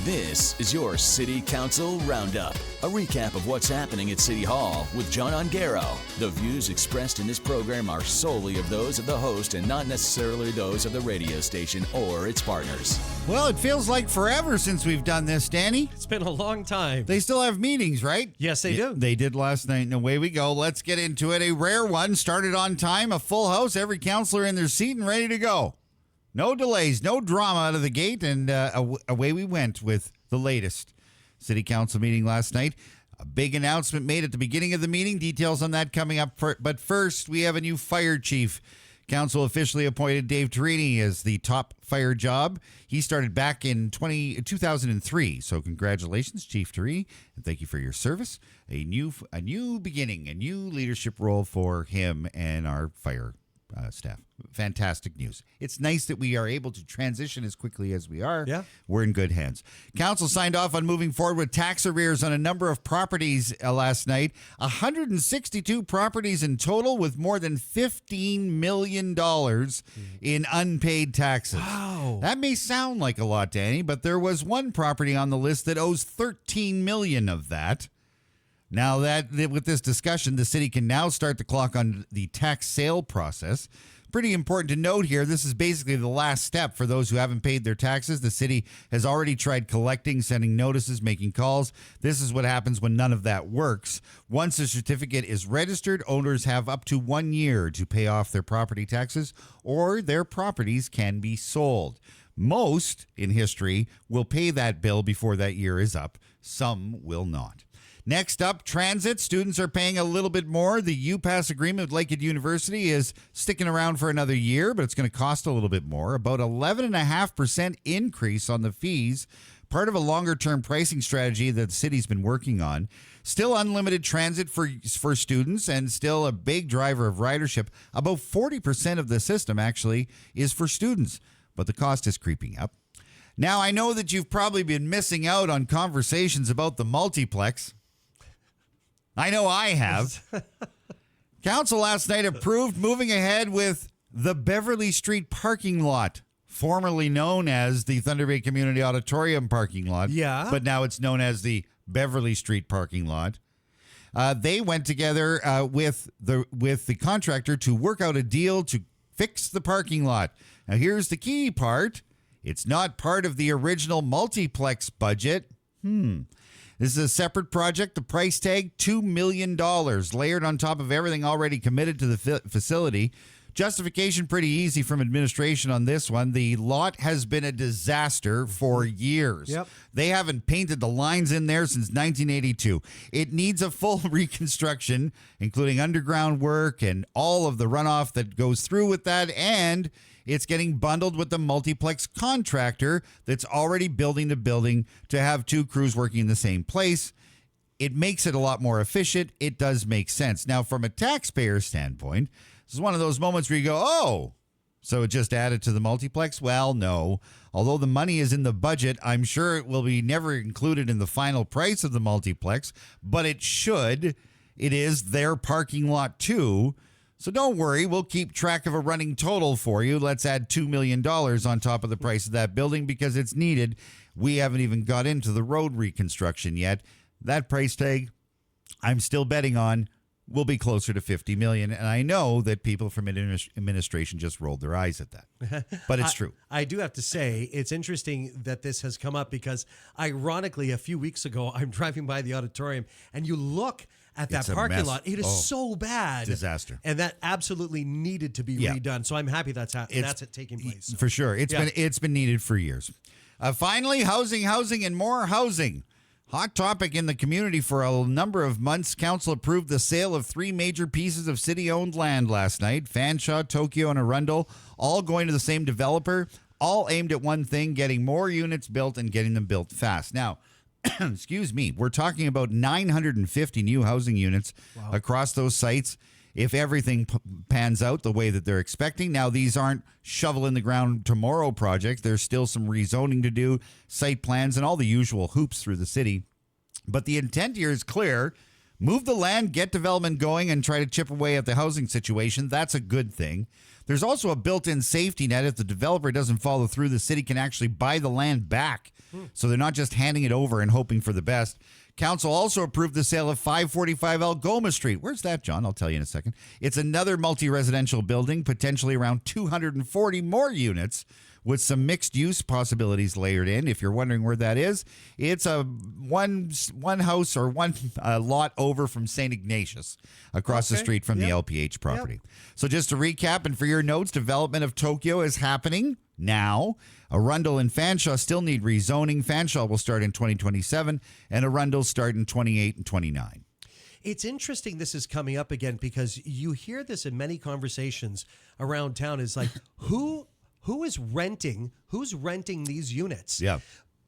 This is your City Council Roundup, a recap of what's happening at City Hall with John Ongaro. The views expressed in this program are solely of those of the host and not necessarily those of the radio station or its partners. Well, it feels like forever since we've done this, Danny. It's been a long time. They still have meetings, right? Yes, they do. They did last night, and away we go. Let's get into it. A rare one, started on time, a full house, every councilor in their seat and ready to go. No delays, no drama out of the gate, and away we went with the latest City Council meeting last night. A big announcement made at the beginning of the meeting. Details on that coming up. But first, we have a new fire chief. Council officially appointed Dave Torini as the top fire job. He started back in 2003. So congratulations, Chief Torini, and thank you for your service. A new beginning, a new leadership role for him and our fire staff. Fantastic news. It's nice that we are able to transition as quickly as we are. Yeah. We're in good hands. Council signed off on moving forward with tax arrears on a number of properties last night. 162 properties in total with more than $15 million in unpaid taxes. Wow. That may sound like a lot, Danny, but there was one property on the list that owes $13 million of that. Now that with this discussion, the city can now start the clock on the tax sale process. Pretty important to note here, this is basically the last step for those who haven't paid their taxes. The city has already tried collecting, sending notices, making calls. This is what happens when none of that works. Once a certificate is registered, owners have up to 1 year to pay off their property taxes, or their properties can be sold. Most in history will pay that bill before that year is up. Some will not. Next up, transit. Students are paying a little bit more. The UPass agreement with Lakehead University is sticking around for another year, but it's going to cost a little bit more. About 11.5% increase on the fees, part of a longer-term pricing strategy that the city's been working on. Still unlimited transit for students and still a big driver of ridership. About 40% of the system actually is for students, but the cost is creeping up. Now, I know that you've probably been missing out on conversations about the multiplex. I know I have. Council last night approved moving ahead with the Beverly Street parking lot, formerly known as the Thunder Bay Community Auditorium parking lot. Yeah. But now it's known as the Beverly Street parking lot. They went together with the contractor to work out a deal to fix the parking lot. Now, here's the key part. It's not part of the original multiplex budget. This is a separate project. The price tag, $2 million, layered on top of everything already committed to the facility. Justification pretty easy from administration on this one. The lot has been a disaster for years. Yep. They haven't painted the lines in there since 1982. It needs a full reconstruction, including underground work and all of the runoff that goes through with that, and it's getting bundled with the multiplex contractor that's already building the building to have two crews working in the same place. It makes it a lot more efficient. It does make sense. Now, from a taxpayer standpoint, this is one of those moments where you go, oh, so it just added to the multiplex? Well, no. Although the money is in the budget, I'm sure it will be never included in the final price of the multiplex, but it should. It is their parking lot too. So don't worry, we'll keep track of a running total for you. Let's add $2 million on top of the price of that building because it's needed. We haven't even got into the road reconstruction yet. That price tag, I'm still betting on, will be closer to $50 million. And I know that people from administration just rolled their eyes at that. But it's true. I do have to say, it's interesting that this has come up because, ironically, a few weeks ago, I'm driving by the auditorium and you look at that parking lot. It is so bad. Disaster. And that absolutely needed to be redone. So I'm happy that's taking place. So. For sure. It's been needed for years. Finally, housing, and more housing. Hot topic in the community for a number of months. Council approved the sale of 3 major pieces of city-owned land last night. Fanshawe, Tokyo, and Arundel, all going to the same developer, all aimed at one thing, getting more units built and getting them built fast. Now, excuse me, we're talking about 950 new housing units across those sites if everything pans out the way that they're expecting. Now, these aren't shovel in the ground tomorrow projects. There's still some rezoning to do, site plans, and all the usual hoops through the city. But the intent here is clear. Move the land, get development going, and try to chip away at the housing situation. That's a good thing. There's also a built-in safety net. If the developer doesn't follow through, the city can actually buy the land back. So they're not just handing it over and hoping for the best. Council also approved the sale of 545 Algoma Street. Where's that, John? I'll tell you in a second. It's another multi-residential building, potentially around 240 more units, with some mixed-use possibilities layered in. If you're wondering where that is, it's a one house or one lot over from St. Ignatius, across the street from the LPH property. So just to recap, and for your notes, development of Tokyo is happening now. Arundel and Fanshawe still need rezoning. Fanshawe will start in 2027, and Arundel start in 28 and 29. It's interesting this is coming up again because you hear this in many conversations around town. Is like, who's renting these units? Yeah.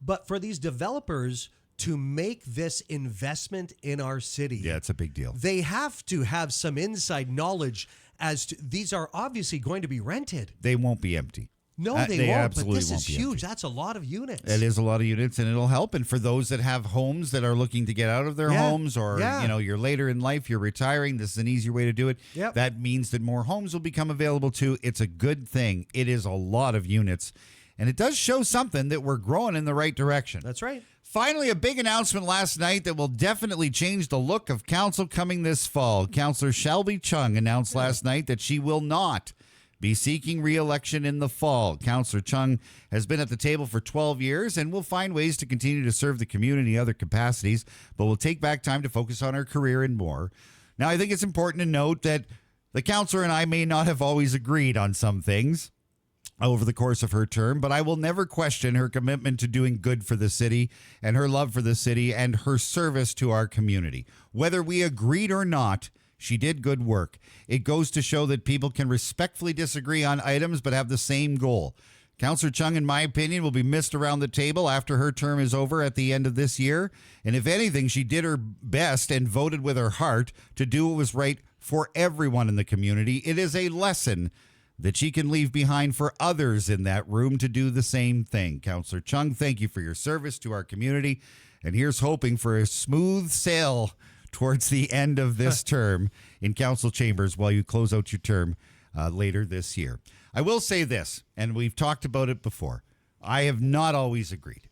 But for these developers to make this investment in our city, Yeah, it's a big deal. they have to have some inside knowledge as to these are obviously going to be rented. They won't be empty. No, they won't. absolutely But this won't is be huge. empty. That's a lot of units. It is a lot of units, and it'll help. And for those that have homes that are looking to get out of their homes, or you're later in life, you're retiring, this is an easier way to do it. Yep. That means that more homes will become available too. It's a good thing. It is a lot of units, and it does show something that we're growing in the right direction. That's right. Finally, a big announcement last night that will definitely change the look of council coming this fall. Councilor Shelby Chung announced last night that she will not be seeking re-election in the fall. Councillor Chung has been at the table for 12 years and will find ways to continue to serve the community in other capacities, but will take back time to focus on her career and more. Now, I think it's important to note that the councillor and I may not have always agreed on some things over the course of her term, but I will never question her commitment to doing good for the city and her love for the city and her service to our community. Whether we agreed or not, she did good work. It goes to show that people can respectfully disagree on items but have the same goal. Councillor Chung, in my opinion, will be missed around the table after her term is over at the end of this year. And if anything, she did her best and voted with her heart to do what was right for everyone in the community. It is a lesson that she can leave behind for others in that room to do the same thing. Councillor Chung, thank you for your service to our community. And here's hoping for a smooth sail towards the end of this term in council chambers while you close out your term later this year. I will say this, and we've talked about it before. I have not always agreed.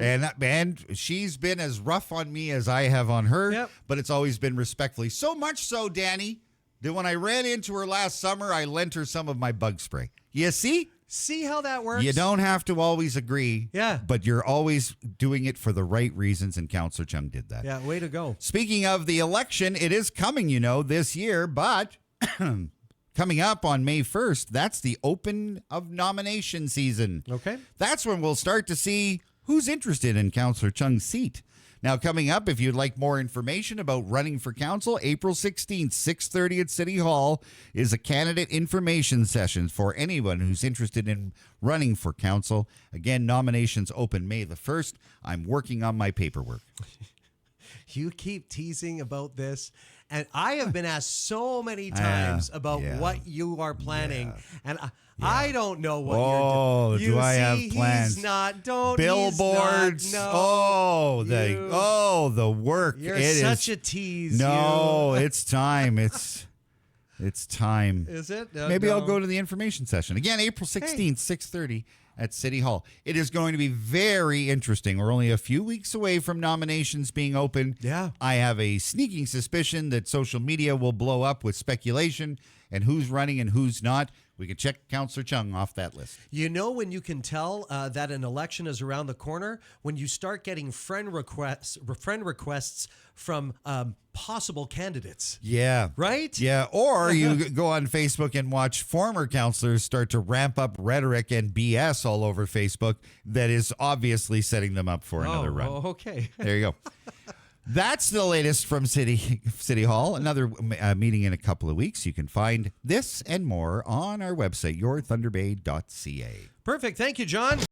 And she's been as rough on me as I have on her, but it's always been respectfully. So much so, Danny, that when I ran into her last summer, I lent her some of my bug spray. You see? See how that works? You don't have to always agree, but you're always doing it for the right reasons, and Councillor Chung did that. Yeah, way to go. Speaking of the election, it is coming, this year, but coming up on May 1st, that's the open of nomination season. Okay. That's when we'll start to see who's interested in Councillor Chung's seat. Now, coming up, if you'd like more information about running for council, April 16th, 6:30 at City Hall is a candidate information session for anyone who's interested in running for council. Again, nominations open May the 1st. I'm working on my paperwork. You keep teasing about this, and I have been asked so many times about what you are planning, and I don't know what you're doing. Do I have plans? He's not. Don't. Billboards. He's not, no. The work. You're such a tease. No, it's time. It's time. Is it? Maybe I'll go to the information session. Again, April 16th, 6:30 at City Hall. It is going to be very interesting. We're only a few weeks away from nominations being open. Yeah. I have a sneaking suspicion that social media will blow up with speculation and who's running and who's not. We can check Councillor Chung off that list. You know when you can tell that an election is around the corner? When you start getting friend requests from possible candidates. Yeah. Right? Yeah. Or you go on Facebook and watch former councillors start to ramp up rhetoric and BS all over Facebook that is obviously setting them up for another run. Oh, okay. There you go. That's the latest from City Hall. Another meeting in a couple of weeks. You can find this and more on our website, yourthunderbay.ca. Perfect. Thank you, John.